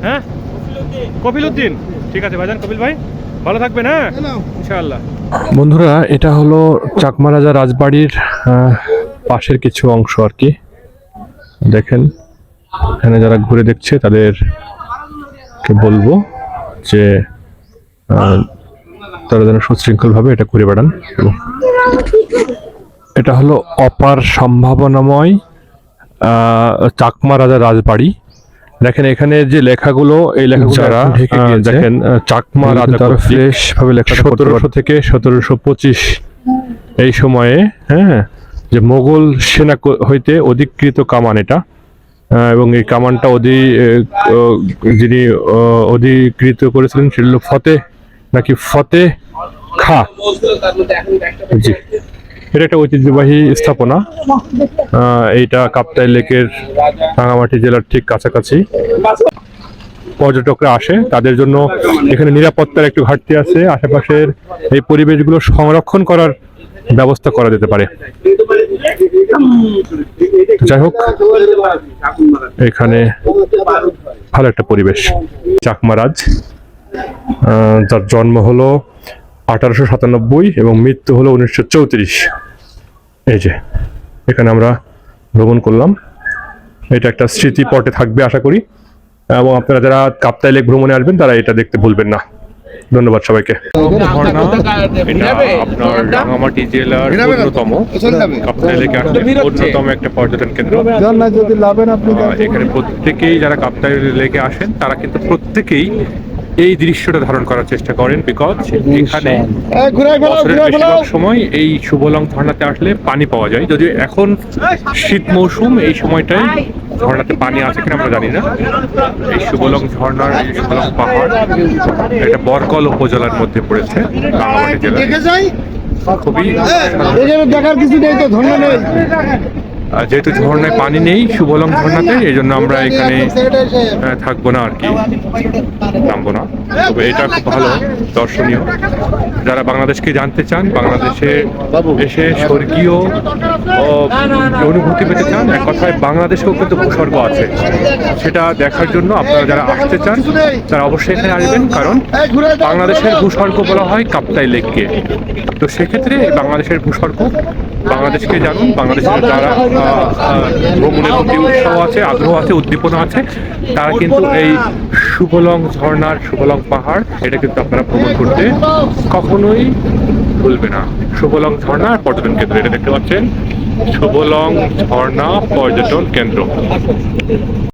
হ্যাঁ, কপিল উদ্দিন। ঠিক আছে ভাইজান, কপিল ভাই ভালো থাকবেন। হ্যাঁ ইনশাআল্লাহ। বন্ধুরা, এটা হলো চাকমা রাজা রাজবাড়ির পাশের কিছু অংশ আর কি। দেখেন, এখানে যারা ঘুরে দেখছে তাদেরকে বলবো যে তারা যেন সুশৃঙ্খলভাবে এটা ঘুরে বেড়ান। এটা হলো অপার সম্ভাবনাময় চাকমা রাজা রাজবাড়ি। দেখেন এখানে যে লেখাগুলো, এই লেখাগুলো যারা দেখেন চাকমা রাজা তারা ফ্রেশ ভাবে লেখা 1700 থেকে 1725 এই সময়ে, হ্যাঁ, যে মোগল সেনা হইতে অধিকৃত কামান এটা। এবং এই কামানটা যিনি অধিকৃত করেছিলেন সেটা হলো ফতে খা। জি, এটা একটা ঐতিহ্যবাহী স্থাপনা। এইটা কাপ্তাই লেকের রাঙামাটি জেলার ঠিক কাছাকাছি। পর্যটকরা আসে, তাদের জন্য এখানে নিরাপত্তার একটু ঘাটতি আছে। আশেপাশের এই পরিবেশগুলো সংরক্ষণ করার ব্যবস্থা করা যেতে পারে। যাই হোক, এখানে ভালো একটা পরিবেশ। চাকমারাজ, যার জন্ম হলো 1897 এবং মৃত্যু হলো 1934। এই যে এখানে আমরা ভ্রমণ করলাম, এটা একটা স্মৃতিপটে থাকবে আশা করি। এবং আপনারা যারা কাপ্তাই লেক ভ্রমণে আসবেন তারা এটা দেখতে ভুলবেন না। ধন্যবাদ সবাইকে। ঝর্ণা, এটা আপনার রাঙামাটি জেলার অন্যতম, কাপ্তাই লেকে আসলে অন্যতম একটা পর্যটন কেন্দ্র। এখানে প্রত্যেকেই যারা কাপ্তাই লেকে আসেন তারা কিন্তু প্রত্যেকেই এই দৃশ্যটা ধারণ করার চেষ্টা করেন, বিকজ এখানে বছরের বেশিরভাগ সময় এই শুভলং ঝর্ণাতে আসলে পানি পাওয়া যায়। যদিও এখন শীত মৌসুম, এই সময়টায় ঝর্ণাতে পানি আছে কিনা আমরা জানি না। এই শুভলং ঝর্ণার, এই শুভলং পাহাড়, এটা বরকল উপজেলার মধ্যে পড়েছে, রাঙামাটি জেলায়। খুবই দেখার কিছু নেই তো, ঝর্ণা নেই। যেহেতু ঝর্ণায় পানি নেই শুভলং ঝর্ণাতে, এই জন্য আমরা এখানে থাকবো না আর কি, নামবো না। তবে এটা খুব ভালো দর্শনীয়। যারা বাংলাদেশকে জানতে চান, বাংলাদেশে এসে স্বর্গীয় অনুভূতি পেতে চান, এক কথায় বাংলাদেশেও কিন্তু ভূস্বর্গ আছে, সেটা দেখার জন্য আপনারা যারা আসতে চান তারা অবশ্যই এখানে আসবেন। কারণ বাংলাদেশের ভূস্বর্গ বলা হয় কাপ্তাই লেককে। তো সেক্ষেত্রে বাংলাদেশের ভূস্বর্গ, বাংলাদেশকে জানুন। বাংলাদেশের যারা ভ্রমণের প্রতি উৎসাহ আছে, আগ্রহ আছে, উদ্দীপনা আছে, তারা কিন্তু এই শুভলং ঝর্ণার, শুভলং পাহাড়, এটা কিন্তু আপনারা ভ্রমণ করতে কখনোই ভুলবে না। শুভলং ঝর্ণা পর্যটন কেন্দ্র, এটা দেখতে পাচ্ছেন, শুভলং ঝর্ণা পর্যটন কেন্দ্র।